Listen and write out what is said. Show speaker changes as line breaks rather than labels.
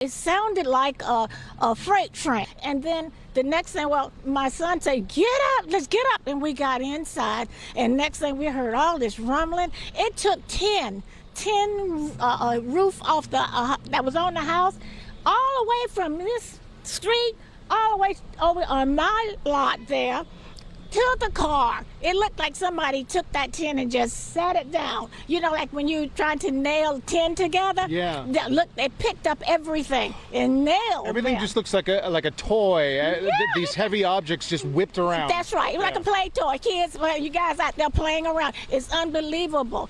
It sounded like a freight train. And then the next thing, well, my son said, get up, let's get up. And we got inside. And next thing we heard all this rumbling. It took 10 roof off the that was on the house, all the way from this street, all the way over on my lot there, to the car. It looked like somebody took that tin and just sat it down. You know, like when you trying to nail tin together?
Yeah.
Look, they picked up everything and nailed
Everything
them.
just looks like a toy.
Yeah.
These heavy objects just whipped around.
That's right, like a play toy. Kids, well, you guys out there playing around. It's unbelievable.